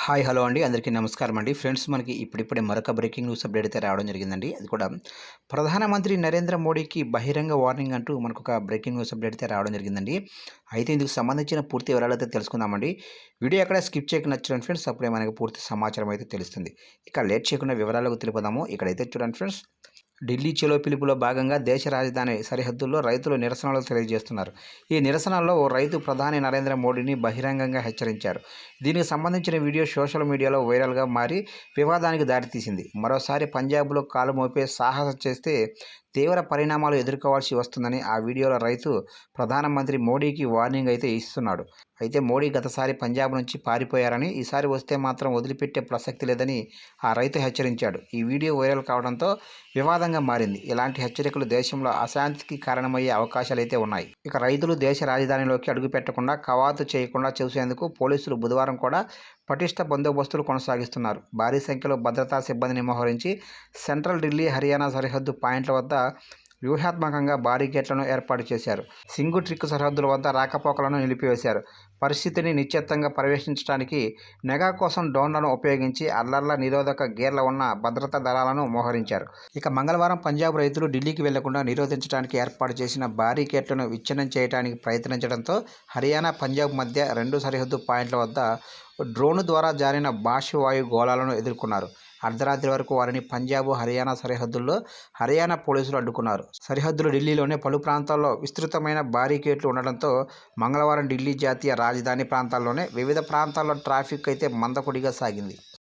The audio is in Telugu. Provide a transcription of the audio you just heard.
హాయ్ హలో అండి అందరికీ నమస్కారం అండి ఫ్రెండ్స్ మనకి ఇప్పుడిప్పుడే మరొక బ్రేకింగ్ న్యూస్ అప్డేట్ అయితే రావడం జరిగిందండి. అది కూడా ప్రధానమంత్రి నరేంద్ర మోడీకి బహిరంగ వార్నింగ్ అంటూ మనకు ఒక బ్రేకింగ్ న్యూస్ అప్డేట్ అయితే రావడం జరిగిందండి. అయితే ఇందుకు సంబంధించిన పూర్తి వివరాలు అయితే తెలుసుకుందామండి. వీడియో ఎక్కడ స్కిప్ చేయకుండా చూడండి ఫ్రెండ్స్, అప్పుడే మనకు పూర్తి సమాచారం అయితే తెలుస్తుంది. ఇక లేట్ చేయకుండా వివరాలకు తెలుపుదాము. ఇక్కడైతే చూడండి ఫ్రెండ్స్, ఢిల్లీ చలో పిలుపులో భాగంగా దేశ రాజధాని సరిహద్దుల్లో రైతులు నిరసనలు తెలియజేస్తున్నారు. ఈ నిరసనల్లో ఓ రైతు ప్రధాని నరేంద్ర మోడీని బహిరంగంగా హెచ్చరించారు. దీనికి సంబంధించిన వీడియో సోషల్ మీడియాలో వైరల్గా మారి వివాదానికి దారితీసింది. మరోసారి పంజాబ్లో కాలు మోపే సాహసం చేస్తే తీవ్ర పరిణామాలు ఎదుర్కోవాల్సి వస్తుందని ఆ వీడియోలో రైతు ప్రధానమంత్రి మోడీకి వార్నింగ్ అయితే ఇస్తున్నాడు. అయితే మోడీ గతసారి పంజాబ్ నుంచి పారిపోయారని, ఈసారి వస్తే మాత్రం వదిలిపెట్టే ప్రసక్తి లేదని ఆ రైతు హెచ్చరించాడు. ఈ వీడియో వైరల్ కావడంతో వివాదంగా మారింది. ఇలాంటి హెచ్చరికలు దేశంలో అశాంతికి కారణమయ్యే అవకాశాలైతే ఉన్నాయి. ఇక రైతులు దేశ రాజధానిలోకి అడుగుపెట్టకుండా, కవాతు చేయకుండా చూసేందుకు పోలీసులు బుధవారం కూడా పటిష్ట బందోబస్తులు కొనసాగిస్తున్నారు. భారీ సంఖ్యలో భద్రతా సిబ్బందిని మోహరించి సెంట్రల్ ఢిల్లీ, హర్యానా సరిహద్దు పాయింట్ల వద్ద వ్యూహాత్మకంగా బారికేట్లను ఏర్పాటు చేశారు. సింగు ట్రిక్ సరిహద్దుల వద్ద రాకపోకలను నిలిపివేశారు. పరిస్థితిని నిశ్చితంగా పర్యవేక్షించడానికి నెగా కోసం డ్రోన్లను ఉపయోగించి అల్లర్ల నిరోధక గేర్ల ఉన్న భద్రతా దళాలను మోహరించారు. ఇక మంగళవారం పంజాబ్ రైతులు ఢిల్లీకి వెళ్లకుండా నిరోధించడానికి ఏర్పాటు చేసిన బారికేట్లను విచ్ఛిన్నం చేయడానికి ప్రయత్నించడంతో హర్యానా, పంజాబ్ మధ్య 2 సరిహద్దు పాయింట్ల వద్ద డ్రోను ద్వారా జారిన బాష్పవాయు గోళాలను ఎదుర్కొన్నారు. అర్ధరాత్రి వరకు వారిని పంజాబ్, హర్యానా సరిహద్దుల్లో హర్యానా పోలీసులు అడ్డుకున్నారు. సరిహద్దులు ఢిల్లీలోనే పలు ప్రాంతాల్లో విస్తృతమైన బారికేట్లు ఉండడంతో మంగళవారం ఢిల్లీ జాతీయ రాజధాని ప్రాంతాల్లోనే వివిధ ప్రాంతాల్లో ట్రాఫిక్ అయితే మందకొడిగా సాగింది.